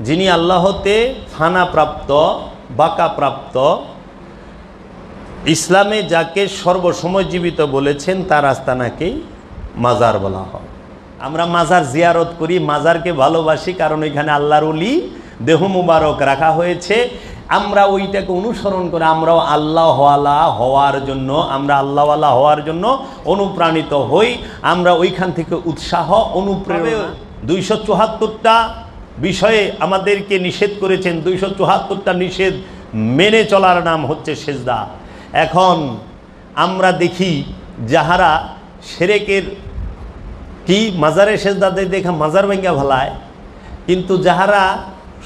যিনি আল্লাহতে ফানা প্রাপ্ত বাকা প্রাপ্ত ইসলামে যাকে সর্বসময় জীবিত বলেছেন তার আস্তানাকেই মাজার বলা হয়। আমরা মাজার জিয়ারত করি, মাজারকে ভালোবাসি, কারণ এখানে আল্লাহর ওলি দেহ মুবারক রাখা হয়েছে। আমরা ওইটাকে অনুসরণ করে আমরাও আল্লাহওয়ালা হওয়ার জন্য, আমরা আল্লাহওয়ালা হওয়ার জন্য অনুপ্রাণিত হই। আমরা ওইখান থেকে উৎসাহ অনুপ্রেরণা 274টা বিষয়ে আমাদেরকে নিষেধ করেছেন। 274টা নিষেধ মেনে চলার নাম হচ্ছে সেজদা। এখন আমরা দেখি যাহারা শিরকের কি মাজারে সেজদা দেয় দেখা মাজার ভেঙ্গা ভালায়, কিন্তু যাহারা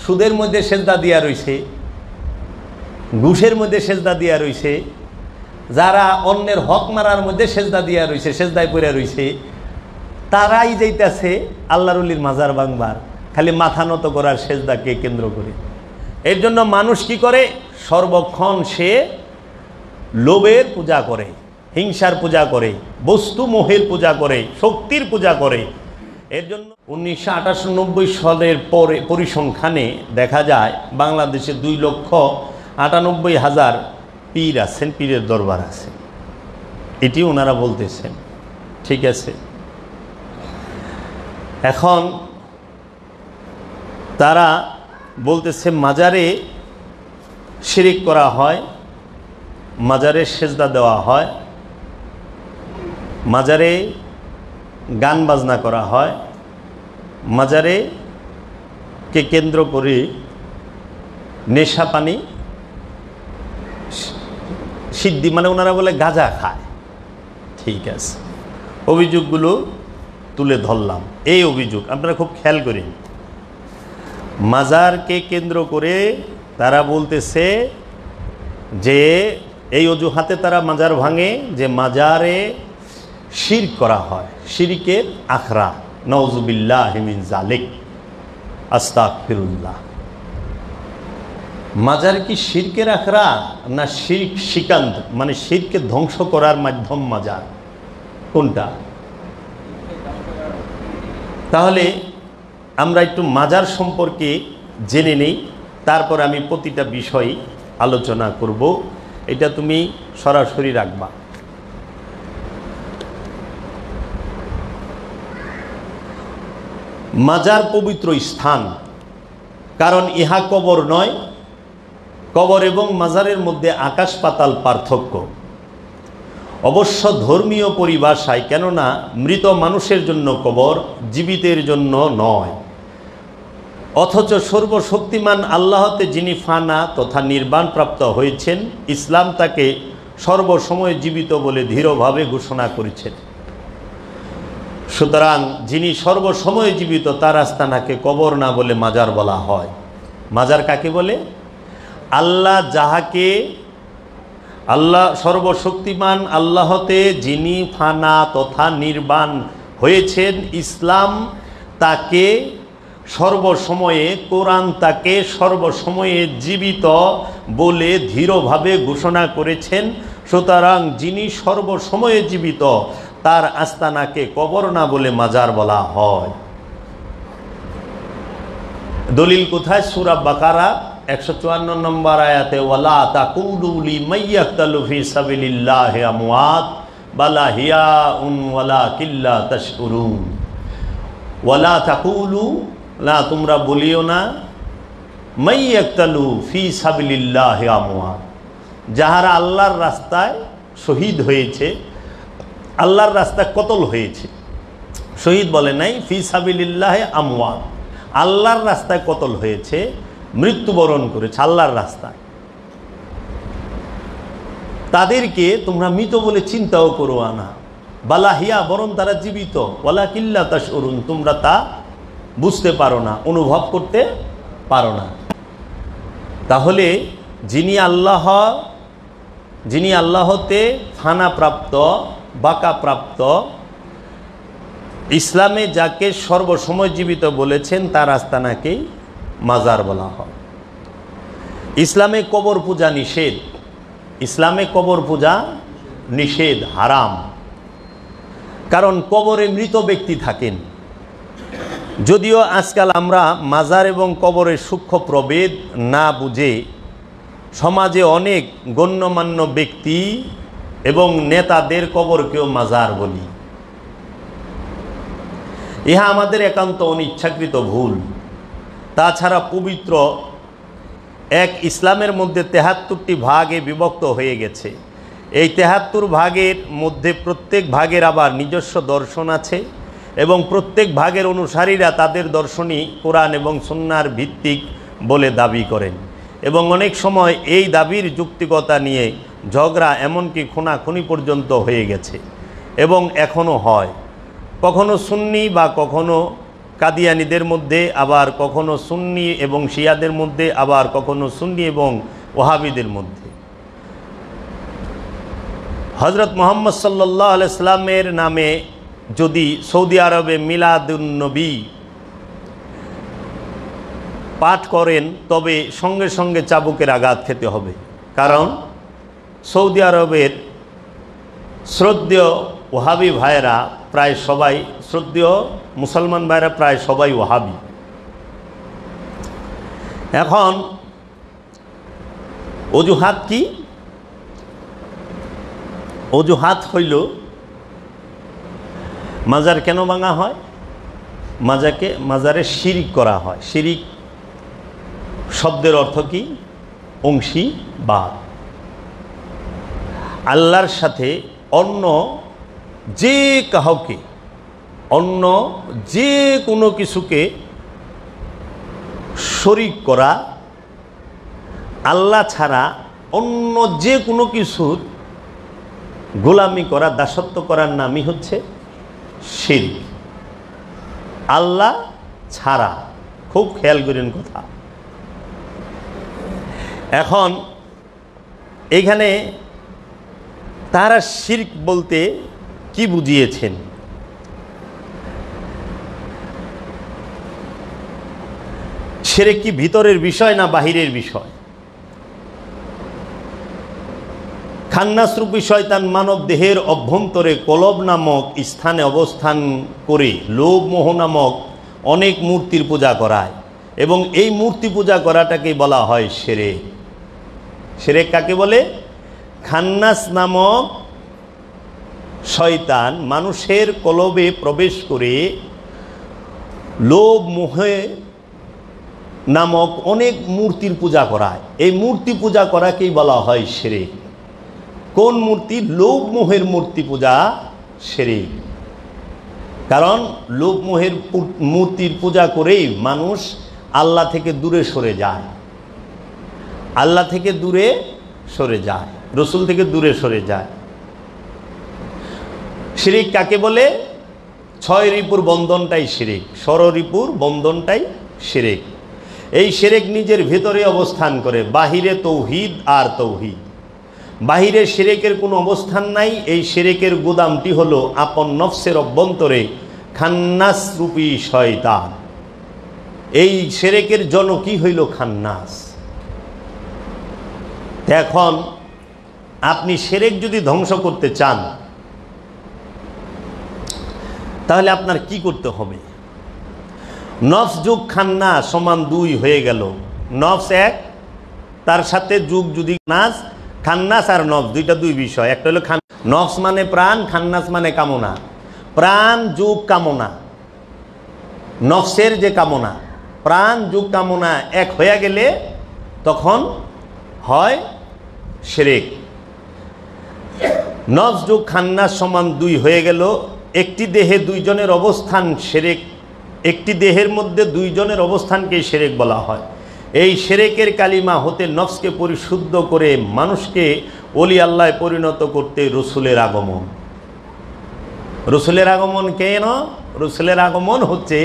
সুদের মধ্যে সেজদা দিয়া রইছে, ঘুষের মধ্যে সেজদা দিয়া রইছে, যারা অন্যের হক মারার মধ্যে সেজদা দিয়া রইছে, সেজদায় পড়ে রইছে, তারাই যাইতেছে আল্লাহর ওলির মাজার ভাঙবার, খালি মাথা নত করার সেজদাকে কেন্দ্র করে। এর জন্য মানুষ কি করে? সর্বক্ষণ সে লোভের পূজা করে, হিংসার পূজা করে, বস্তু মোহের পূজা করে, শক্তির পূজা করে। এর জন্য 1998 সালের পরিসংখ্যানে দেখা যায় বাংলাদেশে 2,98,000 পীর আছেন, পীরের দরবার আছে, এটি ওনারা বলতেছেন। ঠিক আছে, এখন তারা বলতেছে মাজারে শিরিক করা হয়, মাজারে সেজদা দেওয়া হয়, মাজারে গান বাজনা করা হয়, মাজারে কে কেন্দ্র করে নেশা পানি সিদ্ধি, মানে ওনারা বলে গাঁজা খায়। ঠিক আছে, অভিযোগগুলো তুলে ধরলাম। এই অভিযোগ আপনারা খুব খেয়াল করেন। মাজারকে কেন্দ্র করে তারা বলতেছে যে এই অজুহাতে তারা মাজার ভাঙে যে মাজারে শিরক করা হয়, শিরকের আখড়া। নাউযুবিল্লাহি মিন যালিক, আস্তাগফিরুল্লাহ। মাজার কি শিরকের আখড়া না শিরক শিকান্ত, মানে শিরকে ধ্বংস করার মাধ্যম মাজার? কোনটা? তাহলে আমরা একটু মাজার সম্পর্কে জেনে নেই, তারপর আমি প্রতিটা বিষয় আলোচনা করব। এটা তুমি সরাসরি রাখবা। মাজার পবিত্র স্থান, কারণ ইহা কবর নয়। কবর এবং মাজারের মধ্যে আকাশ পাতাল পার্থক্য, অবশ্য ধর্মীয় পরিভাষায়, কেননা মৃত মানুষের জন্য কবর, জীবিতের জন্য নয়। অথচ সর্বশক্তিমান আল্লাহতে যিনি ফানা তথা নির্বাণ প্রাপ্ত হয়েছেন, ইসলাম তাকে সর্বসময় জীবিত বলে দৃঢ়ভাবে ঘোষণা করেছেন। সুতরাং যিনি সর্বসময় জীবিত তার আস্তানাকে কবর না বলে মাজার বলা হয়। মাজার কাকে বলে? আল্লাহ যাহাকে, আল্লাহ সর্বশক্তিমান আল্লাহতে যিনি ফানা তথা নির্বাণ হয়েছেন, ইসলাম তাকে সর্বসময়ে, কোরআন তাকে সর্বসময়ে জীবিত বলে দৃঢ়ভাবে ঘোষণা করেছেন। সুতরাং যিনি সর্বসময়ে জীবিত তার আস্তানাকে কবর না বলে মাজার বলা হয়। দলিল কোথায়? সূরা বাকারা 154 নম্বর আয়াতে, ওয়ালা তাকুলু লিমান ইয়াকতালু ফি সাবিলিল্লাহি আমওয়াত বাল আহইয়াউন ওয়ালাকিন লা তাশউরুন। ওয়ালা তাকুলু, না তোমরা বলিও না, মান ইয়াকতালু ফি সাবিলিল্লাহি আমওয়াত, যাহারা আল্লাহর রাস্তায় শহীদ হয়েছে, আল্লাহর রাস্তায় কতল হয়েছে। শহীদ বলে নাই, ফি সাবিলিল্লাহি আমওয়াত, আল্লাহর রাস্তায় কতল হয়েছে, মৃত্যুবরণ করেছে আল্লাহর রাস্তায়। তাদেরকে তোমরা মৃত বলে চিন্তাও করো না, বালাহিয়া, বরং তারা জীবিত, ওয়ালাকিন লা তাশউরুন, তোমরা তা বুঝতে পারো না, অনুভব করতে পারো না। তাহলে যিনি আল্লাহতে ফানা প্রাপ্ত বাকা প্রাপ্ত, ইসলামে যাকে সর্বসময় জীবিত বলেছেন তার আস্তানাকেই মাজার বলা হয়। ইসলামে কবর পূজা নিষেধ, ইসলামে কবর পূজা নিষেধ, হারাম। কারণ কবরে মৃত ব্যক্তি থাকেন, যদিও আজকাল আমরা মাজার এবং কবরের সূক্ষ্ম প্রভেদ না বুঝে সমাজে অনেক গণ্যমান্য ব্যক্তি এবং নেতাদের কবরকেও মাজার বলি। ইহা আমাদের একান্ত অনিচ্ছাকৃত ভুল। তাছাড়া পবিত্র এক ইসলামের মধ্যে ৭৩টি ভাগে বিভক্ত হয়ে গেছে। এই ৭৩ ভাগের মধ্যে প্রত্যেক ভাগের আবার নিজস্ব দর্শন আছে এবং প্রত্যেক ভাগের অনুসারীরা তাদের দর্শনই কোরআন এবং সুন্নাহর ভিত্তিক বলে দাবি করেন এবং অনেক সময় এই দাবির যুক্তিকতা নিয়ে ঝগড়া এমনকি খুনাখুনি পর্যন্ত হয়ে গেছে এবং এখনও হয়। কখনো সুন্নি বা কখনো কাদিয়ানীদের মধ্যে, আবার কখনো সুন্নি এবং শিয়াদের মধ্যে, আবার কখনো সুন্নি এবং ওহাবিদের মধ্যে। হযরত মুহাম্মদ সাল্লাল্লাহু আলাইহি সাল্লামের নামে যদি সৌদি আরবে মিলাদুন্নবী পাঠ করেন তবে সঙ্গে সঙ্গে চাবুকের আঘাত খেতে হবে, কারণ সৌদি আরবের শ্রদ্ধেয় ওহাবি ভাইয়েরা প্রায় সবাই, শ্রদ্ধেয় মুসলমান ভাইয়েরা প্রায় সবাই ওহাবি। এখন অজুহাত কি? অজুহাত হইল মাজার কেন ভাঙা হয়? মাজারে শিরিক করা হয়। শিরিক শব্দের অর্থ কি? অংশীবাদ। আল্লাহর সাথে অন্য যে কাউকে, অন্য যে কোনো কিছুকে শরিক করা, আল্লাহ ছাড়া অন্য যে কোনো কিছুর গোলামি করা, দাসত্ব করার নামই হচ্ছে শিরক। আল্লাহ ছাড়া, খুব খেয়াল করেন কথা। এখন এখানে তারা শিরক বলতে কি বুঝিয়েছেন? শিরক কি ভিতরের বিষয় না বাহিরের বিষয়? খান্নাসরূপী শয়তান মানব দেহের অভ্যন্তরে কলব নামক স্থানে অবস্থান করে লোভ মোহ নামক অনেক মূর্তির পূজা করায় এবং এই মূর্তি পূজা করাটাকে বলা হয় শিরক। শিরক কাকে বলে? খান্নাস নামক শয়তান মানুষের কলবে প্রবেশ করে লোভ মোহে নামক অনেক মূর্তির পূজা করায়। এই মূর্তি পূজা করাকেই বলা হয় শিরক। কোন মূর্তি? লোভ মোহের মূর্তি পূজা শিরক। কারণ লোভ মোহের মূর্তির পূজা করেই মানুষ আল্লাহ থেকে দূরে সরে যায়, আল্লাহ থেকে দূরে সরে যায়, রসুল থেকে দূরে সরে যায়। শিরক কাকে বলে? 6 রিপুর বন্ধনটাই শিরক, ষড়রিপুর বন্ধনটাই শিরক। এই শিরক নিজের ভেতরে অবস্থান করে, বাহিরে তৌহিদ আর তৌহিদ। বাহিরে শিরকের কোনো অবস্থান নাই। এই শিরকের গোদামটি হলো আপন নফসের অভ্যন্তরে খান্নাস রূপী শয়তান। এই শিরকের জনকই হইল খান্নাস। এখন আপনি শিরক যদি ধ্বংস করতে চান তাহলে আপনার কি করতে হবে? নফস যোগ খান্নাস সমান 2 হয়ে গেল। নফস 1, তার সাথে যুগ যদি নাস, খান্নাস আর নফস দুইটা 2 বিষয়। একটা হলো নফস মানে প্রাণ, খান্নাস মানে কামনা। প্রাণ যোগ কামনা, নফসের যে কামনা, প্রাণ যোগ কামনা এক হয়ে গেলে তখন হয় শিরক। নফস যোগ খান্নাস সমান 2 হয়ে গেল। একটি দেহে 2 জনের অবস্থান শিরক। একটি দেহের মধ্যে 2 জনের অবস্থানকে শিরক বলা হয়। এই শিরকের কালিমা হতে নফসকে পরিশুদ্ধ করে মানুষকে ওলি আল্লাহ পরিণত করতে রসুলের আগমন। রসুলের আগমন কেন? রসুলের আগমন হচ্ছে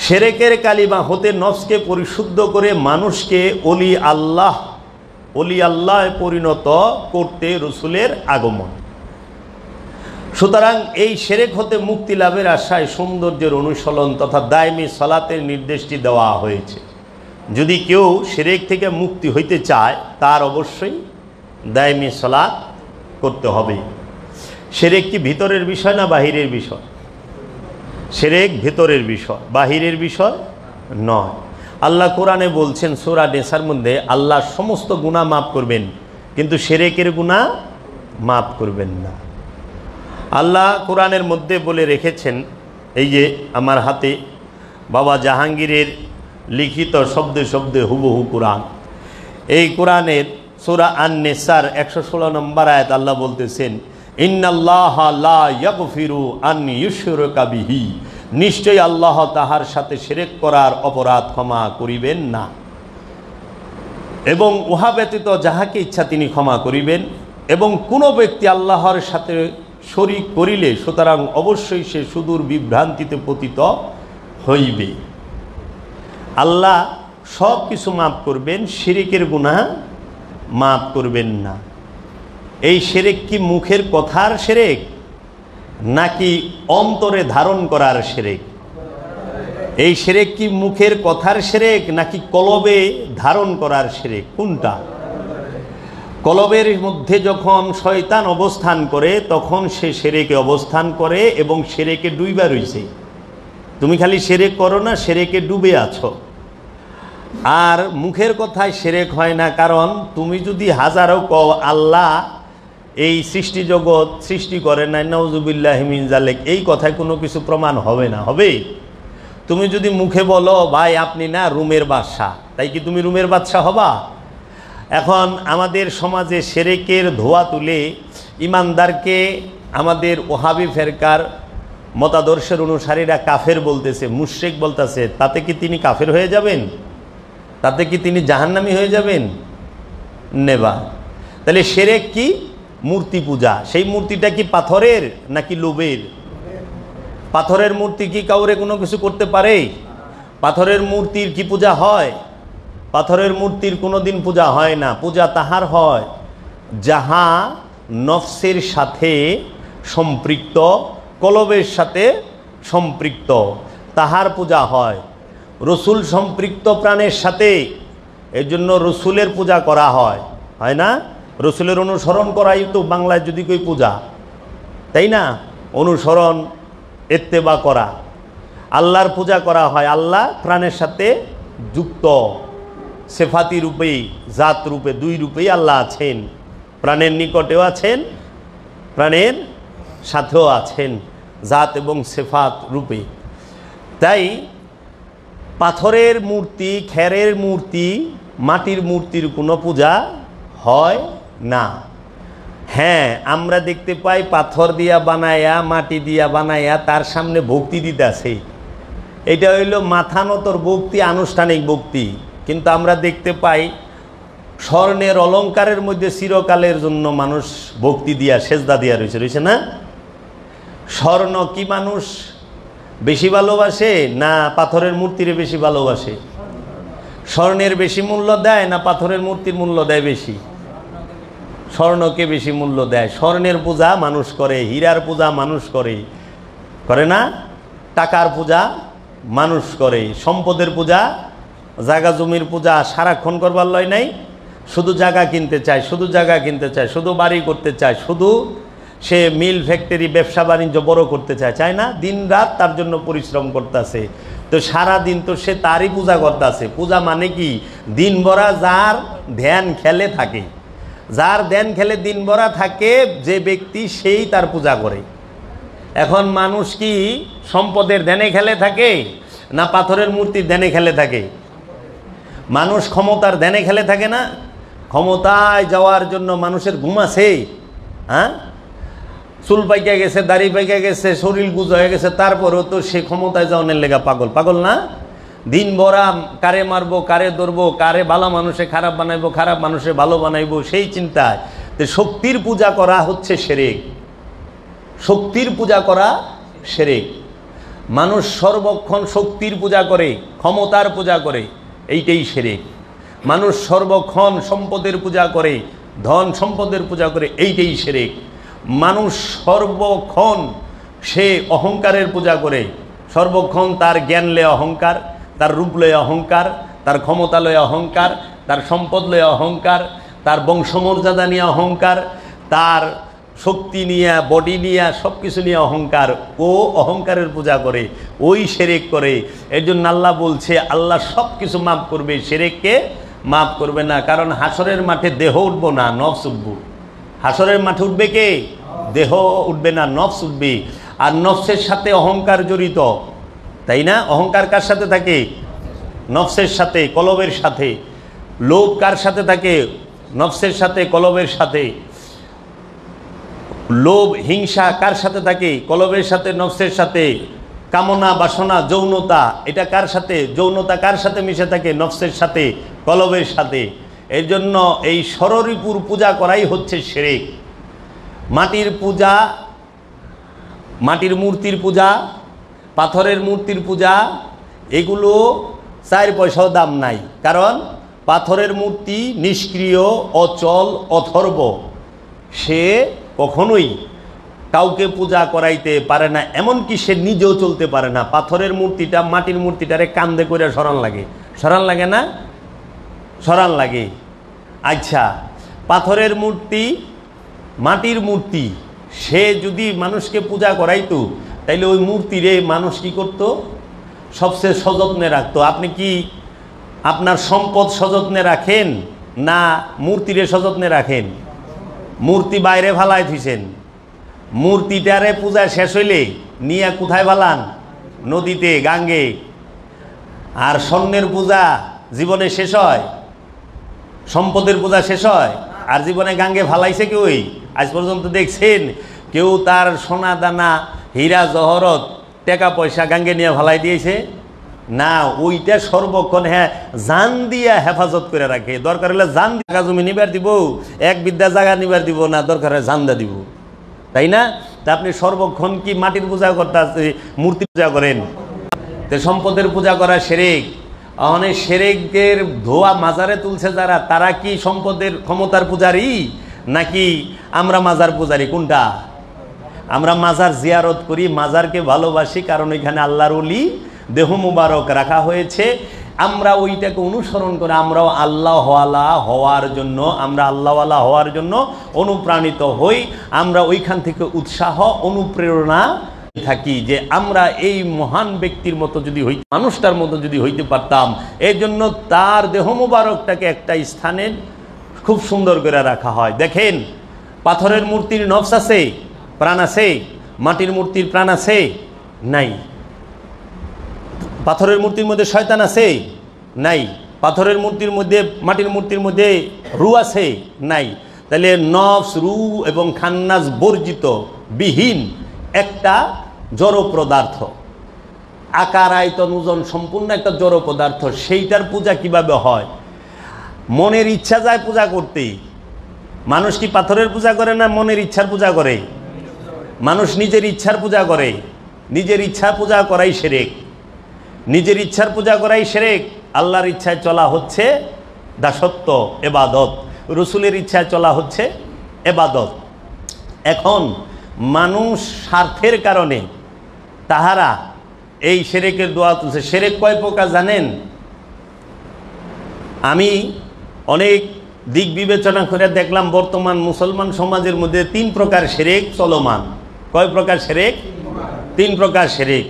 শিরকের কালিমা হতে নফসকে পরিশুদ্ধ করে মানুষকে ওলি আল্লাহ পরিণত করতে রসুলের আগমন। সুতরাং এই শিরক হতে মুক্তি লাভের আশায় সৌন্দর্যের অনুশীলন তথা দায়মি সালাতের নির্দেশটি দেওয়া হয়েছে। যদি কেউ শিরক থেকে মুক্তি হইতে চায় তার অবশ্যই দায়মি সালাত করতে হবে। শিরক কি ভিতরের বিষয় না বাহিরের বিষয়? শিরক ভেতরের বিষয়, বাহিরের বিষয় নয়। আল্লাহ কোরআনে বলছেন সূরা নিসার মধ্যে আল্লাহ সমস্ত গুনাহ মাফ করবেন, কিন্তু শিরকের গুনাহ মাফ করবেন না। আল্লাহ কোরআনের মধ্যে বলে রেখেছেন, এই যে আমার হাতে বাবা জাহাঙ্গীরের লিখিত শব্দে শব্দে হুবহু কোরআন, এই কোরআনের সূরা আন-নিসার 116 নম্বর আয়াত আল্লাহ বলতেছেন, ইন্নাল্লাহা লা ইয়াগফিরু আন ইউশরাকা বিহি, নিশ্চয়ই আল্লাহ তাহার সাথে শিরক করার অপরাধ ক্ষমা করিবেন না, এবং উহা ব্যতীত যাহাকে ইচ্ছা তিনি ক্ষমা করিবেন। এবং কোনো ব্যক্তি আল্লাহর সাথে শরীক করিলে সুতরাং অবশ্যই সে সুদূর বিভ্রান্তিতে পতিত হইবে। আল্লাহ সব কিছু মাফ করবেন, শিরকের গুনাহ মাফ করবেন না। এই শিরক কি মুখের কথার শিরক নাকি অন্তরে ধারণ করার শিরক? এই শিরক কি মুখের কথার শিরক নাকি কলবে ধারণ করার শিরক? কোনটা? কলবের মধ্যে যখন শয়তান অবস্থান করে তখন সে শিরকে অবস্থান করে এবং শিরকে ডুইবা রইছে। তুমি খালি শিরক করো না, শিরকে ডুবে আছো। আর মুখের কথায় শিরক হয় না, কারণ তুমি যদি হাজারো কও আল্লাহ এই সৃষ্টি জগৎ সৃষ্টি করে নাই, নাউজুবিল্লাহি মিন যালিক, এই কথায় কোনো কিছু প্রমাণ হবে না। হবে? তুমি যদি মুখে বলো ভাই আপনি না রুমের বাদশাহ, তাই কি তুমি রুমের বাদশাহ হবা? এখন আমাদের সমাজে শিরকের ধোয়া তুলে ইমানদারকে আমাদের ওহাবি ফেরকার মতাদর্শের অনুসারীরা কাফের বলতেছে, মুশরিক বলতেছে। তাতে কি তিনি কাফের হয়ে যাবেন? তাতে কি তিনি জাহান্নামী হয়ে যাবেন? নেবা। তাহলে শিরক কি? মূর্তি পূজা। সেই মূর্তিটা কি পাথরের নাকি লোভের? পাথরের মূর্তি কি কাউরে কোনো কিছু করতে পারে? পাথরের মূর্তির কি পূজা হয়? পাথরের মূর্তির কোনো দিন পূজা হয় না। পূজা তাহার হয় যাহা নফসের সাথে সম্পৃক্ত, কলবের সাথে সম্পৃক্ত, তাহার পূজা হয়। রসুল সম্পৃক্ত প্রাণের সাথে, এর জন্য রসুলের পূজা করা হয়, হয় না? রসুলের অনুসরণ করাই তো বাংলায় যদি কই পূজা, তাই না? অনুসরণ, ইত্তেবা করা। আল্লাহর পূজা করা হয়, আল্লাহ প্রাণের সাথে যুক্ত, সেফাতি রূপেই, জাত রূপে, দুই রূপেই আল্লাহ আছেন। প্রাণের নিকটেও আছেন, প্রাণের সাথেও আছেন, জাত এবং সেফাত রূপে। তাই পাথরের মূর্তি, খেরের মূর্তি, মাটির মূর্তির কোনো পূজা হয় না। হ্যাঁ, আমরা দেখতে পাই পাথর দিয়া বানায়া, মাটি দিয়া বানায়া তার সামনে ভক্তি দিতে আছে। এটা হইল মাথা নতর ভক্তি, আনুষ্ঠানিক ভক্তি। কিন্তু আমরা দেখতে পাই স্বর্ণের অলঙ্কারের মধ্যে চিরকালের জন্য মানুষ ভক্তি দিয়া, সেজদা দিয়া রয়েছে না? স্বর্ণ কি মানুষ বেশি ভালোবাসে না পাথরের মূর্তিরে বেশি ভালোবাসে? স্বর্ণের বেশি মূল্য দেয় না পাথরের মূর্তির মূল্য দেয় বেশি? স্বর্ণকে বেশি মূল্য দেয়। স্বর্ণের পূজা মানুষ করে, হীরার পূজা মানুষ করে, করে না? টাকার পূজা মানুষ করে, সম্পদের পূজা, জায়গা জমির পূজা সারাক্ষণ করবার লয় নাই। শুধু জায়গা কিনতে চায়, শুধু জায়গা কিনতে চায়, শুধু বাড়ি করতে চায়, শুধু সে মিল ফ্যাক্টরি ব্যবসা বাণিজ্য বড় করতে চায়, চায় না? দিন রাত তার জন্য পরিশ্রম করতেছে। তো সারা দিন তো সে তারই পূজা করতেছে। পূজা মানে কি? দিন ভরা যার ধ্যান খেলে থাকে, যার ধ্যান খেলে দিন ভরা থাকে যে ব্যক্তি, সেই তার পূজা করে। এখন মানুষ কি সম্পদের ধ্যানে খেলে থাকে না পাথরের মূর্তির ধ্যানে খেলে থাকে? মানুষ ক্ষমতার ধ্যানে খেলে থাকে না? ক্ষমতায় যাওয়ার জন্য মানুষের ঘুম আছে? হ্যাঁ, চুল পাইকা গেছে, দাড়ি পাইকা গেছে, শরীর গুজ হয়ে গেছে, তারপরেও তো সে ক্ষমতায় যাওয়ার লেগা পাগল। পাগল না? দিন ভরা কারে মারবো, কারে ধরবো, কারে ভালো মানুষে খারাপ বানাইবো, খারাপ মানুষে ভালো বানাইবো, সেই চিন্তায়। তো শক্তির পূজা করা হচ্ছে শিরক। শক্তির পূজা করা শিরক। মানুষ সর্বক্ষণ শক্তির পূজা করে, ক্ষমতার পূজা করে, এইটাই শিরক। মানুষ সর্বক্ষণ সম্পদের পূজা করে, ধন সম্পদের পূজা করে, এইটাই শিরক। মানুষ সর্বক্ষণ সে অহংকারের পূজা করে, সর্বক্ষণ তার জ্ঞান লয়ে অহংকার, তার রূপ লয়ে অহংকার, তার ক্ষমতা লয়ে অহংকার, তার সম্পদ লয়ে অহংকার, তার বংশমর্যাদা নিয়ে অহংকার, তার শক্তি নিয়ে, বডি নিয়ে, সব কিছু নিয়ে অহংকার, ও অহংকারের পূজা করে, ওই শিরক করে। এর জন্য আল্লাহ বলছে আল্লাহ সব কিছু মাফ করবে, শিরককে মাফ করবে না। কারণ হাসরের মাঠে দেহ উঠবো না, নফস উঠবো। হাসরের মাঠে উঠবে কে? দেহ উঠবে না, নফস উঠবে। আর নফসের সাথে অহংকার জড়িত, তাই না? অহংকার কার সাথে থাকে? নফসের সাথে, কলবের সাথে। লোভ কার সাথে থাকে? নফসের সাথে, কলবের সাথে। লোভ, হিংসা কার সাথে থাকে? কলবের সাথে, নফসের সাথে। কামনা, বাসনা, যৌনতা, এটা কার সাথে? যৌনতা কার সাথে মিশে থাকে? নফসের সাথে, কলবের সাথে। এই জন্য এই ষড়রিপুর পূজা করাই হচ্ছে শিরক। মাটির পূজা, মাটির মূর্তির পূজা, পাথরের মূর্তির পূজা, এগুলো 4 পয়সাও দাম নাই। কারণ পাথরের মূর্তি নিষ্ক্রিয়, অচল, অথর্ব, সে কখনোই কাউকে পূজা করাইতে পারে না, এমনকি সে নিজেও চলতে পারে না। পাথরের মূর্তিটা, মাটির মূর্তিটারে কান্দে করে সরান লাগে, সরান লাগে না? সরান লাগে। আচ্ছা, পাথরের মূর্তি, মাটির মূর্তি, সে যদি মানুষকে পূজা করাইতো, তাইলে ওই মূর্তিরে মানুষ কি করতো? সবচেয়ে সযত্নে রাখতো। আপনি কি আপনার সম্পদ সযত্নে রাখেন, না মূর্তিরে সযত্নে রাখেন? মূর্তি বাইরে ফালাই থুইছেন, মূর্তিটারে পূজা শেষ হইলে নিয়ে কোথায় ফালান? নদীতে, গাঙ্গে। আর স্বর্ণের পূজা জীবনে শেষ হয়, সম্পদের পূজা শেষ হয়, আর জীবনে গাঙ্গে ফালাইছে কেউই? আজ পর্যন্ত দেখছেন কেউ তার সোনা দানা, হীরা জহরত, টাকা পয়সা গাঙ্গে নিয়ে ফালাই দিয়েছে? না, ওইটা সর্বক্ষণ হ্যাঁ জান দিয়া হেফাজত করে রাখে। দরকার হলে জান জায়গা জমি নিবার দিব, এক বিদ্যা জায়গা নিবার দিব না, দরকার হয় জান্দা দিব, তাই না? তা আপনি সর্বক্ষণ কি মাটির পূজা করতে, মূর্তি পূজা করেন? তো সম্পদের পূজা করা শিরক। অনেক শিরকের ধোয়া মাজারে তুলছে যারা, তারা কি সম্পদের ক্ষমতার পূজারী, নাকি আমরা মাজার পূজারী? কোনটা? আমরা মাজার জিয়ারত করি, মাজারকে ভালোবাসি, কারণ এখানে আল্লাহর ওলি দেহ মুবারক রাখা হয়েছে। আমরা ওইটাকে অনুসরণ করে আমরাও আল্লাহওয়ালা হওয়ার জন্য, আমরা আল্লাহওয়ালা হওয়ার জন্য অনুপ্রাণিত হই। আমরা ওইখান থেকে উৎসাহ, অনুপ্রেরণা থাকি যে আমরা এই মহান ব্যক্তির মতো যদি হই, মানুষটার মতো যদি হইতে পারতাম। এই জন্য তার দেহ মুবারকটাকে একটা স্থানে খুব সুন্দর করে রাখা হয়। দেখেন, পাথরের মূর্তির নফস আছে, প্রাণ আছে? মাটির মূর্তির প্রাণ আছে? নাই। পাথরের মূর্তির মধ্যে শয়তান আছে? নাই। পাথরের মূর্তির মধ্যে, মাটির মূর্তির মধ্যে রূহ আছে? নাই। তাহলে নফস, রূহ এবং খান্নাস বর্জিত, বিহীন একটা জড় পদার্থ, আকার, আয়তন, ওজন সম্পূর্ণ একটা জড় পদার্থ। সেইটার পূজা কিভাবে হয়? মনের ইচ্ছা যায় পূজা করতে। মানুষ কি পাথরের পূজা করে না মনের ইচ্ছার পূজা করে? মানুষ নিজের ইচ্ছার পূজা করে। নিজের ইচ্ছা পূজা করাই শিরক। নিজের ইচ্ছার পূজা করাই শিরক। আল্লাহর ইচ্ছায় চলা হচ্ছে দাসত্ব, এবাদত। রসুলের ইচ্ছায় চলা হচ্ছে এবাদত। এখন মানুষ স্বার্থের কারণে তাহারা এই শিরকের দোয়া তুলছে। শিরক কয় প্রকার জানেন? আমি অনেক দিক বিবেচনা করে দেখলাম বর্তমান মুসলমান সমাজের মধ্যে 3 প্রকার শিরক চলমান। কয় প্রকার শিরক? 3 প্রকার শিরক।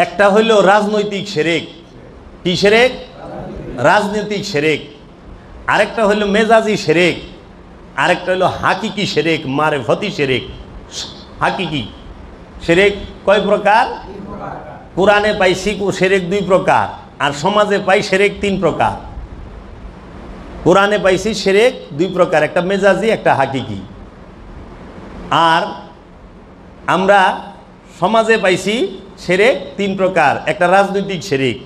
একটা হইল রাজনৈতিক শিরক। কি শিরক? রাজনৈতিক শিরক। আরেকটা হইল মেজাজি শিরক। আরেকটা হইল হাকিকি শিরক, মারেফতি শিরক। হাকিকি শিরক কয় প্রকার? কোরআনে পাইছি শিরক 2 প্রকার, আর সমাজে পাই শিরক 3 প্রকার। কোরআনে পাইছি শিরক 2 প্রকার, একটা মেজাজি, একটা হাকিকি। আর আমরা সমাজে পাইছি শিরক 3 প্রকার, একটা রাজনৈতিক শিরক।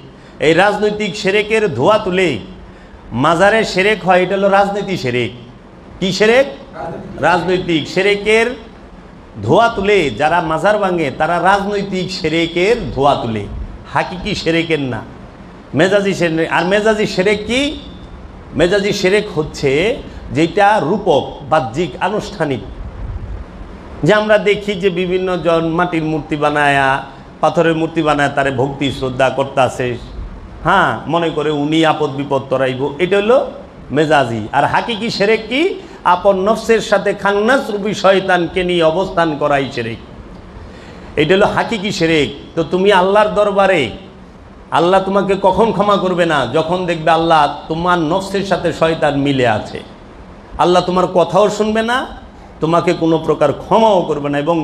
এই রাজনৈতিক শিরকের ধোয়া তুলে মাজারে শিরক হয়, এটা হলো রাজনীতি শিরক। কি শিরক? রাজনৈতিক শিরকের ধোয়া তুলে যারা মাজার ভাঙে তারা রাজনৈতিক শিরকের ধোয়া তুলে, হাকিকি শিরকের না, মেজাজি শিরক। আর মেজাজি শিরক কি? মেজাজি শিরক হচ্ছে যেটা রূপক, বাহ্যিক, আনুষ্ঠানিক। যে আমরা দেখি যে বিভিন্ন জন মাটির মূর্তি বানায়া, পাথরের মূর্তি বানায়, তারে ভক্তি শ্রদ্ধা করতেছে, হ্যাঁ, মনে করে উনি আপদ বিপদ তরাইব। এটা হলো মেজাজি। আর হাকিকি শিরক কি? আপন নফসের সাথে খান্নাস রূপী শয়তানকে নিয়ে অবস্থান করাই শিরক। এটা হলো হাকিকি শিরক। তো তুমি আল্লাহর দরবারে আল্লাহ তোমাকে কখন ক্ষমা করবে না? যখন দেখবে আল্লাহ তোমার নফসের সাথে শয়তান মিলে আছে। আল্লাহ তোমার কথাও শুনবে না, তোমাকে কোনো প্রকার ক্ষমাও করবে না, এবং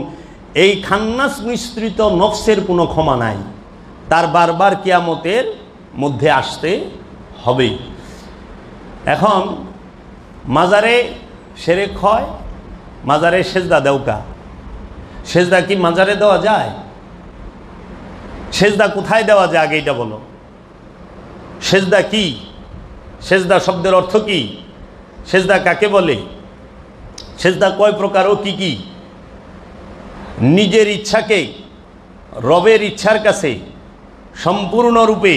এই খান্নাস মিশ্রিত নফসের কোনো ক্ষমা নাই। তার বারবার কিয়ামতের মধ্যে আসতে হবে। এখন মাজারে শিরক হয়, মাজারে সেজদা দেওকা। সেজদা কি মাজারে দেওয়া যায়? সেজদা কোথায় দেওয়া যায় আগে এটা বলো। সেজদা কি? সেজদা শব্দের অর্থ কি? সেজদা কাকে বলে? সেজদা কয় প্রকার ও কি কি? নিজের ইচ্ছাকে রবের ইচ্ছার কাছে সম্পূর্ণরূপে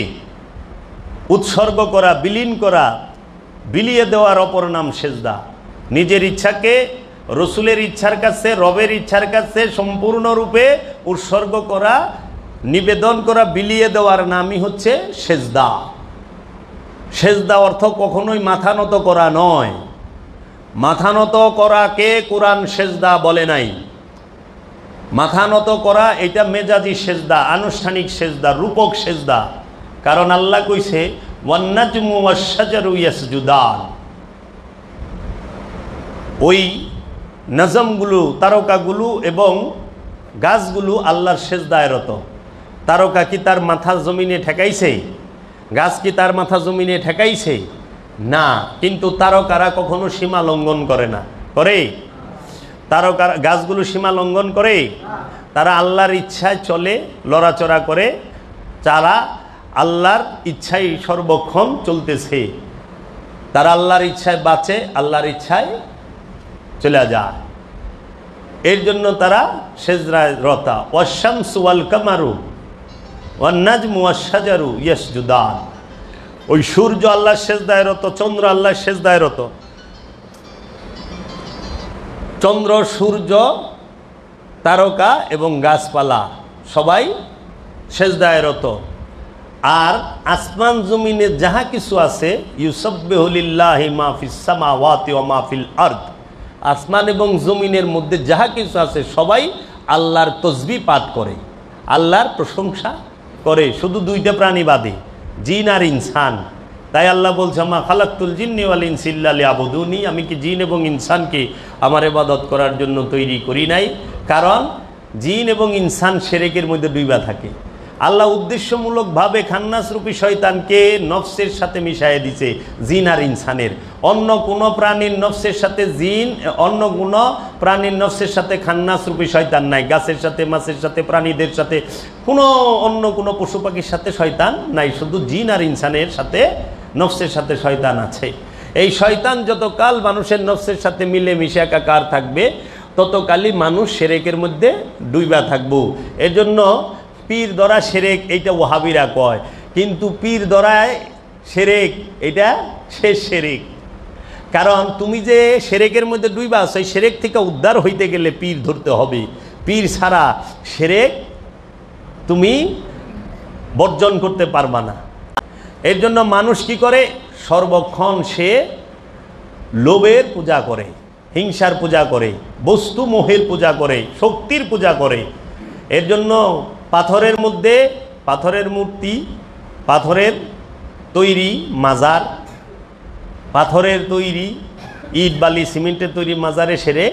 উৎসর্গ করা, বিলীন করা, বিলিয়ে দেওয়ার অপর নাম সেজদা। নিজের ইচ্ছাকে রসুলের ইচ্ছার কাছে, রবের ইচ্ছার কাছে সম্পূর্ণরূপে উৎসর্গ করা, নিবেদন করা, বিলিয়ে দেওয়ার নামই হচ্ছে সেজদা। সেজদা অর্থ কখনোই মাথা নত করা নয়। মাথা নত করাকে কোরআন সেজদা বলে নাই। মাথা নত করা এটা মেজাজি সেজদা, আনুষ্ঠানিক সেজদা, রূপক সেজদা। কারণ আল্লাহ কইছে ওয়ান্নাজমু ওয়াশ-শাজারু ইয়াসজুদান। ওই নজমগুলো, তারকাগুলো এবং গাছগুলো আল্লাহর সেজদায় রত। তারকা কি তার মাথা জমিনে ঠেকাইছে? গাছ কি তার মাথা জমিনে ঠেকাইছে? না। কিন্তু তারকারা কখনো সীমা লঙ্ঘন করে না। করে? তারকা গাছগুলো সীমা লঙ্ঘন করে? তারা আল্লাহর ইচ্ছায় চলে, লড়াচড়া করে। তারা আল্লাহর ইচ্ছায় সর্বক্ষণ চলতেছে। তারা আল্লাহর ইচ্ছায় বাঁচে, আল্লাহর ইচ্ছায় চলে যায়। এর জন্য তারা সেজদায় রতা। ওয়াশ-শামসু ওয়াল কামারু ওয়ান নাজমু ওয়াশ-শাজারু ইয়াসজুদান। ওই সূর্য আল্লাহর সেজদায় রত, চন্দ্র আল্লাহর সেজদায় রত। চন্দ্র, সূর্য, তারকা এবং গাছপালা সবাই সেজদায় রত। আর আসমান জমিনে যাহা কিছু আছে, ইউসাব্বিহু লিল্লাহি মা ফিস সামাওয়াতি ওয়া মা ফিল আরদ। আসমান এবং জমিনের মধ্যে যাহা কিছু আছে সবাই আল্লাহর তসবিহ পাঠ করে, আল্লাহর প্রশংসা করে। শুধু দুইটা প্রাণী বাদে, জিন আর ইনসান। তাই আল্লাহ বলছে মা খালাকতুল জিন্নি ওয়াল ইনসা ইল্লা লিয়াবুদুনি। আমি কি জিন এবং ইনসানকে আমার ইবাদত করার জন্য তৈরি করি নাই? কারণ জিন এবং ইনসান শিরকের মধ্যে ডুইবা থাকে। আল্লাহ উদ্দেশ্যমূলকভাবে খান্নাসরূপী শয়তানকে নফসের সাথে মিশাইয়ে দিছে জিন আর ইনসানের। অন্য কোনো প্রাণীর নফসের সাথে জিন, অন্য কোনো প্রাণীর নফসের সাথে খান্নাসরূপী শয়তান নাই। গাছের সাথে, মাছের সাথে, প্রাণীদের সাথে, কোনো অন্য কোনো পশু পাখির সাথে শয়তান নাই। শুধু জিন আর ইনসানের সাথে, নফসের সাথে শয়তান আছে। এই শয়তান যতকাল মানুষের নফসের সাথে মিলে মিশে একাকার থাকবে, ততকালই মানুষ শিরকের মধ্যে ডুইবা থাকবো। এজন্য পীর ধরা শিরক এইটা ওয়াহাবিরা কয়, কিন্তু পীর ধরায় শিরক এটা শেষ শিরক। কারণ তুমি যে শিরকের মধ্যে ডুইবা আছো, এই শিরক থেকে উদ্ধার হইতে গেলে পীর ধরতে হবে। পীর ছাড়া শিরক তুমি বর্জন করতে পারবা না। এর জন্য মানুষ কি করে? সর্বক্ষণ সে লোভের পূজা করে, হিংসার পূজা করে, বস্তু মোহের পূজা করে, শক্তির পূজা করে। এর জন্য পাথরের মধ্যে পাথরের মূর্তি, পাথরের তৈরি মাজার, পাথরের তৈরি ইট বালি সিমেন্টের তৈরি মাজারে সেরে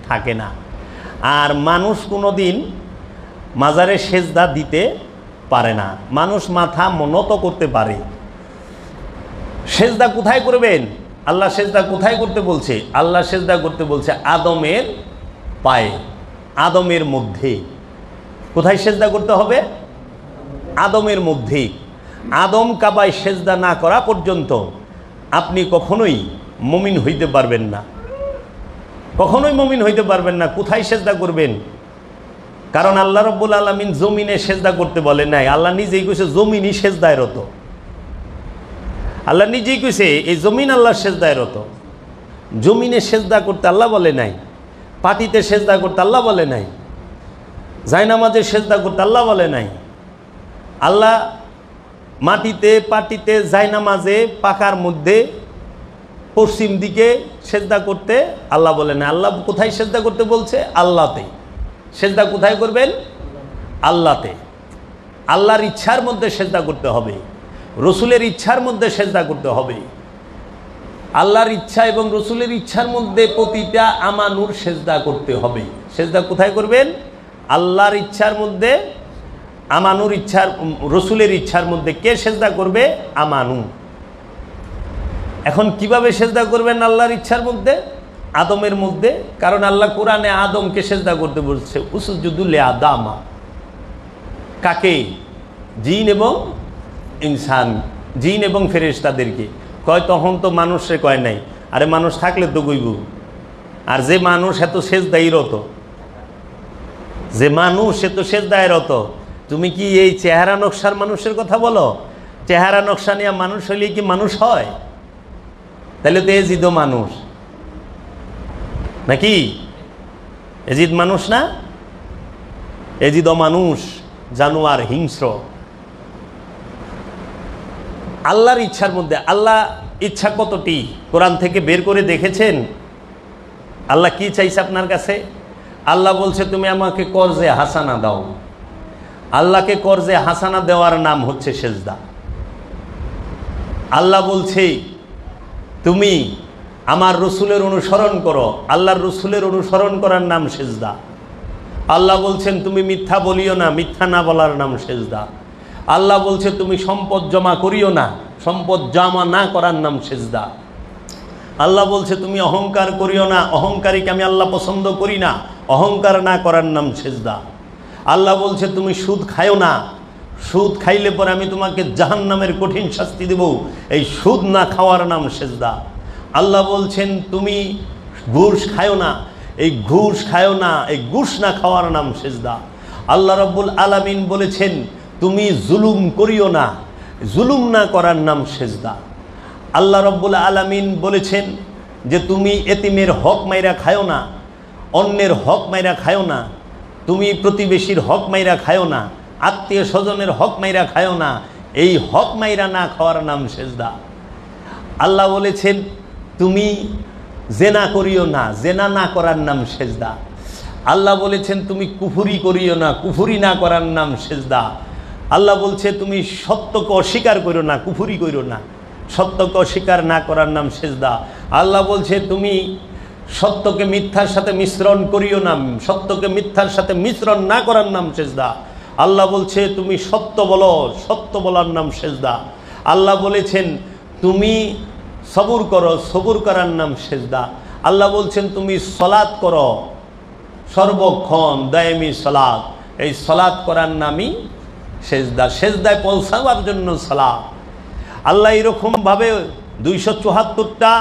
থাকে না। আর মানুষ কোনো দিন মাজারে সেজদা দিতে পারে না। মানুষ মাথা নত করতে পারে। সেজদা কোথায় করবেন? আল্লাহ সেজদা কোথায় করতে বলছে? আল্লাহ সেজদা করতে বলছে আদমের পায়ে, আদমের মধ্যে। কোথায় সেজদা করতে হবে? আদমের মধ্যে। আদম কাবায় সেজদা না করা পর্যন্ত আপনি কখনোই মুমিন হইতে পারবেন না, কখনোই মুমিন হইতে পারবেন না। কোথায় সেজদা করবেন? কারণ আল্লাহ রাব্বুল আলামিন জমিনে সেজদা করতে বলেন নাই। আল্লাহ নিজেই কইছে জমিনই সেজদায় রত। আল্লাহ নিজেই কইছে এই জমিন আল্লাহর সেজদায় রত। জমিনে সেজদা করতে আল্লাহ বলে নাই, পাটিতে সেজদা করতে আল্লাহ বলে নাই, জায়নামাজে সেজদা করতে আল্লাহ বলে নাই। আল্লাহ মাটিতে, পাটিতে, জায়নামাজে, পাকার মধ্যে পশ্চিম দিকে সেজদা করতে আল্লাহ বলে না। আল্লাহ কোথায় সেজদা করতে বলছে? আল্লাহতে। সেজদা কোথায় করবেন? আল্লাহতে। আল্লাহর ইচ্ছার মধ্যে সেজদা করতে হবে, রসুলের ইচ্ছার মধ্যে সেজদা করতে হবে। আল্লাহর ইচ্ছা এবং রসুলের ইচ্ছার মধ্যে প্রতিটা আমানুর সেজদা করতে হবে। সেজদা কোথায় করবেন? আল্লাহর ইচ্ছার মধ্যে, আমানুর ইচ্ছার, রসুলের ইচ্ছার মধ্যে। কে সেজদা করবে? আমানু। এখন কিভাবে সেজদা করবেন আল্লাহর ইচ্ছার মধ্যে? আদমের মধ্যে। কারণ আল্লাহ কোরআনে আদমকে সেজদা করতে বলছে, উসজুদু লিআদামা। কাকে? জিন এবং ইনসান, জিন এবং ফেরেশতাদেরকে কয়। তখন তো মানুষে কয় নাই। আরে মানুষ থাকলে তো কইব। আর যে মানুষ এত সেজদাই রত, যে মানুষ সে তো সেজদায় রত। তুমি কি এই চেহারা নকশার মানুষের কথা বলো? চেহারা নকশা নিয়ে মানুষ হইলে কি মানুষ হয়? তাহলে তো এজিদও মানুষ নাকি? এজিদ মানুষ না? এজিদও মানুষ, জানোয়ার, হিংস্র। আল্লাহর ইচ্ছার মধ্যে। আল্লাহ ইচ্ছা কতটি কোরআন থেকে বের করে দেখেছেন? আল্লাহ কি চাইছে আপনার কাছে? আল্লাহ বলছে তুমি আমাকে কর্জে হাসানা দাও। আল্লাহকে কর্জে হাসানা দেওয়ার নাম হচ্ছে সেজদা। আল্লাহ বলছে তুমি আমার রসুলের অনুসরণ করো। আল্লাহর রসুলের অনুসরণ করার নাম সেজদা। আল্লাহ বলছেন তুমি মিথ্যা বলিও না, মিথ্যা না বলার নাম সেজদা। আল্লাহ বলছে তুমি সম্পদ জমা করিও না, সম্পদ জমা না করার নাম সেজদা। আল্লাহ বলছে তুমি অহংকার করিও না, অহংকারীকে আমি আল্লাহ পছন্দ করি না, অহংকার না করার নাম সেজদা। আল্লাহ বলছে তুমি সুদ খাইও না, সুদ খাইলে পরে আমি তোমাকে জাহান্নামের কঠিন শাস্তি দেব, এই সুদ না খাওয়ার নাম সেজদা। আল্লাহ বলছেন তুমি ঘুষ খাইও না, এই ঘুষ খাইও না, এই ঘুষ না খাওয়ার নাম সেজদা। আল্লাহ রাব্বুল আলামিন বলেছেন তুমি জুলুম করিও না, জুলুম না করার নাম সেজদা। আল্লাহ রাব্বুল আলামিন বলেছেন যে তুমি এতিমের হক মাইরা খায়ো না, অন্যের হক মাইরা খায়ো না, তুমি প্রতিবেশীর হক মাইরা খায়ো না, আত্মীয় স্বজনের হক মাইরা খায়ো না, এই হক মাইরা না খাওয়ার নাম সেজদা। আল্লাহ বলেছেন তুমি জেনা করিও না, জেনা না করার নাম সেজদা। আল্লাহ বলেছেন তুমি কুফুরি করিও না, কুফুরি না করার নাম সেজদা। আল্লাহ বলছে তুমি সত্যকে অস্বীকার করো না, কুফুরি করো না, সত্যকে অস্বীকার না করার নাম সেজদা। আল্লাহ বলছে তুমি সত্যকে মিথ্যার সাথে মিশ্রণ করিও না, সত্যকে মিথ্যার সাথে মিশ্রণ না করার নাম সেজদা। আল্লাহ বলছে তুমি সত্য বলো, সত্য বলার নাম সেজদা। আল্লাহ বলেছেন তুমি সবুর করো, সবুর করার নাম সেজদা। আল্লাহ বলছেন তুমি সলাৎ করো সর্বক্ষণ, দায়েমি সলাৎ, এই সলাৎ করার নামই সেজদা। সেজদায় পৌঁছাবার জন্য সালাত। আল্লাহ এরকমভাবে 274টা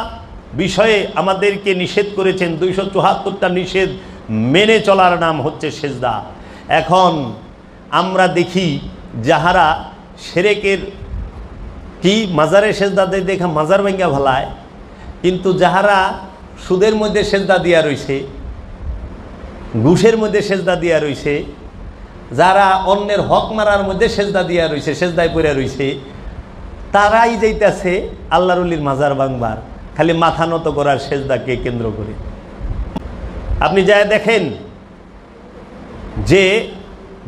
বিষয়ে আমাদেরকে নিষেধ করেছেন। 274টা নিষেধ মেনে চলার নাম হচ্ছে সেজদা। এখন আমরা দেখি যাহারা শিরকের কি মাজারে সেজদা দেয় দেখা মাজার ভেঙ্গা ভালায়, কিন্তু যাহারা সুদের মধ্যে সেজদা দিয়া রইছে, ঘুষের মধ্যে সেজদা দিয়া রইছে, যারা অন্যের হক মারার মধ্যে সেজদা দিয়া রইছে, সেজদায় পড়ে রইছে, তারাই যাইতেছে আল্লাহর ওলির মাজার ভাঙবার, খালি মাথা নত করার সেজদাকে কেন্দ্র করে। আপনি যা দেখেন যে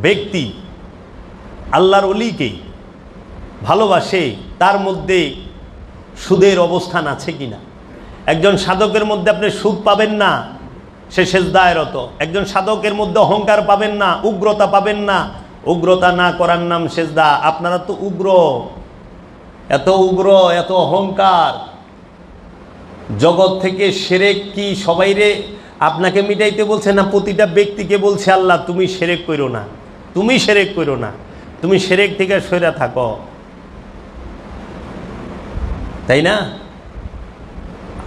ব্যক্তি আল্লাহর ওলিকে ভালোবাসে তার মধ্যে সুদের অবস্থান আছে কিনা। একজন সাধকের মধ্যে আপনি সুদ পাবেন না, সে সেজদায় রত। একজন সাধকের মধ্যে অহংকার পাবেন না, উগ্রতা পাবেন না, উগ্রতা না করার নাম সেজদা। আপনারা তো উগ্র, এত উগ্র, এত অহংকার। জগৎ থেকে শিরক কি সবাইরে আপনাকে মিটাইতে বলছে না? প্রতিটা ব্যক্তিকে বলছে আল্লাহ তুমি শিরক করো না, তুমি শিরক করো না, তুমি শিরক থেকে সরে থাকো, তাই না?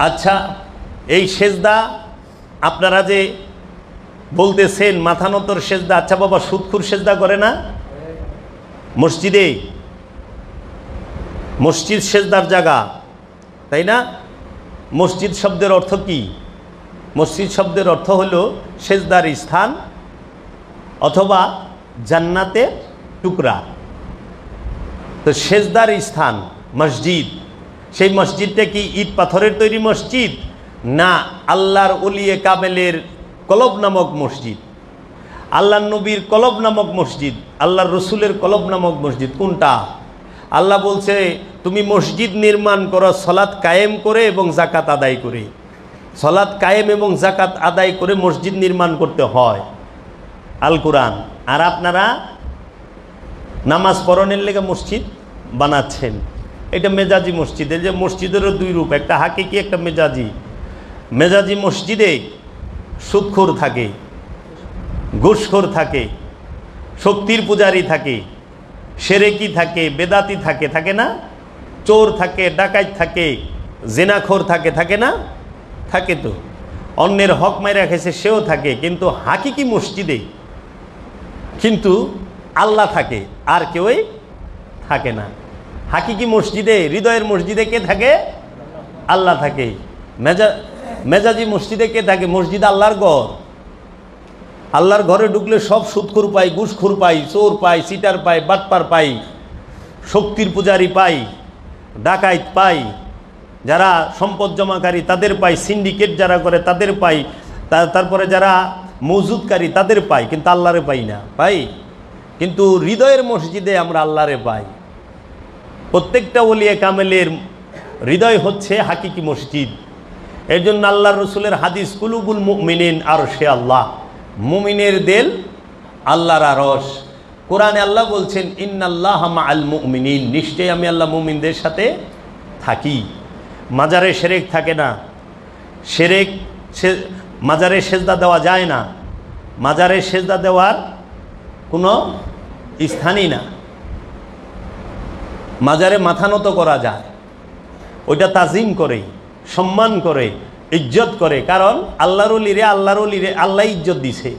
আচ্ছা, এই সেজদা আপনারা যে বলতেছেন মাথা নতর সেজদা, আচ্ছা বাবা সুদখুর সেজদা করে না মসজিদে? মসজিদ সেজদার জায়গা, তাই না? মসজিদ শব্দের অর্থ কি? মসজিদ শব্দের অর্থ হলো সেজদার স্থান অথবা জান্নাতের টুকরা। তো সেজদার স্থান মসজিদ, সেই মসজিদটা কি ইট পাথরের তৈরি মসজিদ, না আল্লাহর ওলিয়ে কামেলের কলব নামক মসজিদ, আল্লাহর নবীর কলব নামক মসজিদ, আল্লাহর রসুলের কলব নামক মসজিদ? কোনটা? আল্লাহ বলছে তুমি মসজিদ নির্মাণ করো সলাৎ কায়েম করে এবং জাকাত আদায় করে। সলাৎ কায়েম এবং জাকাত আদায় করে মসজিদ নির্মাণ করতে হয়, আল কোরআন। আর আপনারা নামাজ পড়নের লেগে মসজিদ বানাচ্ছেন। এটা মেজাজি মসজিদ। এই যে মসজিদেরও দুই রূপ, একটা হাকিকি একটা মেজাজি। মেজাজি মসজিদে সুদখোর থাকে, ঘুষখোর থাকে, শক্তির পূজারি থাকে, সেরেকি থাকে, বেদাতি থাকে, থাকে না? চোর থাকে, ডাকাত থাকে, জেনাখোর থাকে, থাকে না? থাকে তো। অন্যের হক মাইরা খেয়েছে সেও থাকে। কিন্তু হাকিকি মসজিদে কিন্তু আল্লাহ থাকে, আর কেউই থাকে না। হাকিকি মসজিদে, হৃদয়ের মসজিদে কে থাকে? আল্লাহ থাকে। মেজাজি মসজিদে কে থাকে? মসজিদ আল্লাহর ঘর। আল্লাহর ঘরে ঢুকলে সব সুদখোর পাই, ঘুষখোর পাই, চোর পাই, চিটার পাই, বাটপার পাই, শক্তির পূজারি পাই, ডাকাইত পাই, যারা সম্পদ জমাকারী তাদের পাই, সিন্ডিকেট যারা করে তাদের পাই, তারপরে যারা মজুদকারী তাদের পাই, কিন্তু আল্লাহরে পাই না। পাই কিন্তু হৃদয়ের মসজিদে আমরা আল্লাহরে পাই। প্রত্যেকটা ওলিয়ে কামেলের হৃদয় হচ্ছে হাকিকি মসজিদ। এর জন্য আল্লাহর রসুলের হাদিস, কুলুবুল মুমিনিন আরশে আল্লাহ, মুমিনের দিল আল্লাহর আরশ। কোরআনে আল্লাহ বলছেন ইন্নাল্লাহা মাআল মুমিনিন, নিশ্চয়ই আমি আল্লাহ মুমিনদের সাথে থাকি। মাজারে শিরক থাকে না। শিরক, মাজারে সেজদা দেওয়া যায় না। মাজারে সেজদা দেওয়ার কোনো স্থানই না। মাজারে মাথা নত করা যায়, ওইটা তাজিম করে, সম্মান করে, ইজ্জত করে। কারণ আল্লাহর ওলিরে আল্লাহ ইজ্জত দিছে।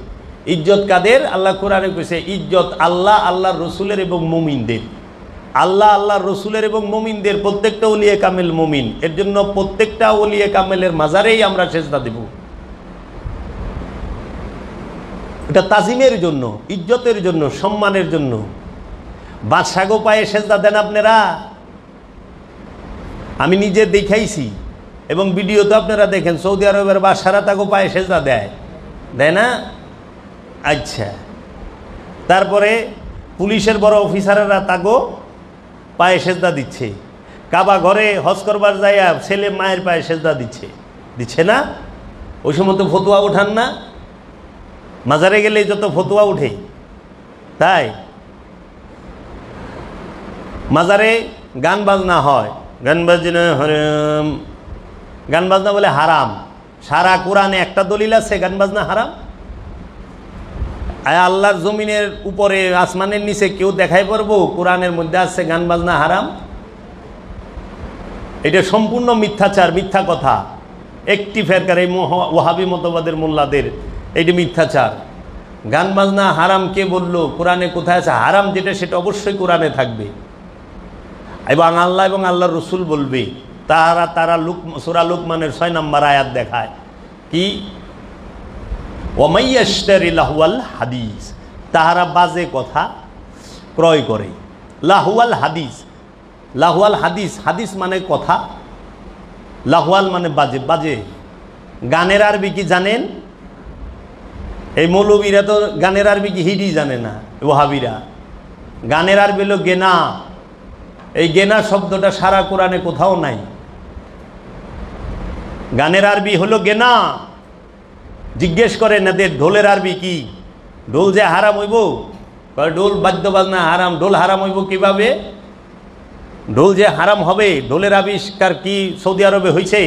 ইজ্জত কাদের? আল্লাহ কোরআনে কইছে ইজ্জত আল্লাহ, আল্লাহর রসুলের এবং মুমিনদের। আল্লাহ, আল্লাহর রসুলের এবং মুমিনদের, প্রত্যেকটা ওলিয়ে কামেল মুমিন। এর জন্য প্রত্যেকটা ওলিয়ে কামেলের মাজারেই আমরা সেজদা দেব। এটা তাজিমের জন্য, ইজ্জতের জন্য, সম্মানের জন্য। বাদশাগো পায়ে সেজদা দেন আপনারা? আমি নিজে দেখাইছি এবং ভিডিওতে আপনারা দেখেন, সৌদি আরবের বাদশারা তাকে পায়ে সেজদা দেয়, দেয় না? আচ্ছা, তারপরে পুলিশের বড় অফিসারেরা তাকে পায়ে সেজদা দিচ্ছে। কাবা ঘরে হজ করবার যাইয়া ছেলে মায়ের পায়ে সেজদা দিচ্ছে, দিচ্ছে না? ওই সময় তো ফতুয়া ওঠান না? মাজারে গেলে যত ফতুয়া উঠে, তাই মাজারে গান বাজনা হয়। গান বাজনা হারাম, গান বাজনা বলে হারাম। সারা কোরআনে একটা দলিল আছে গান বাজনা হারাম? আল্লাহর জমিনের উপরে, আসমানের নিচে কেউ দেখাই পারবো কোরআনের মধ্যে আছে গান বাজনা হারাম? এটা সম্পূর্ণ মিথ্যাচার, মিথ্যা কথা। একটি ফেরকার, এই ওয়াহাবি মতবাদের মোল্লাদের, এইটা মিথ্যাচার। গান বাজনা হারাম কে বললো? কোরআনে কোথায় আছে হারাম? যেটা সেটা অবশ্যই কোরআনে থাকবে এবং আল্লাহ এবং আল্লাহর রসুল বলবে। তারা সূরা লুকমানের 6 নম্বর আয়াত দেখায় কি? ওয়ামাইয়াশতারি লাহুয়াল হাদিস, তাহারা বাজে কথা ক্রয় করে। লাহুয়াল হাদিস, লাহুয়াল হাদিস, হাদিস মানে কথা, লাহুয়াল মানে বাজে। বাজে গানের আরবি কি জানেন? এই মৌলবীরা তো গানের আরবি কি হিডি জানে না। ওয়াহাবিরা গানের আরবি হলো গেনা। এই গেনা শব্দটা সারা কোরআনে কোথাও নাই। গানের আরবি হলো গেনা। জিজ্ঞেস করেন এদের ঢোলের আরবি কি? ঢোল যে হারাম হইব? ঢোল বাদ্য বাজনা হারাম। ঢোল হারাম হইব কিভাবে? ঢোল যে হারাম হবে, ঢোলের আবিষ্কার কি সৌদি আরবে হয়েছে?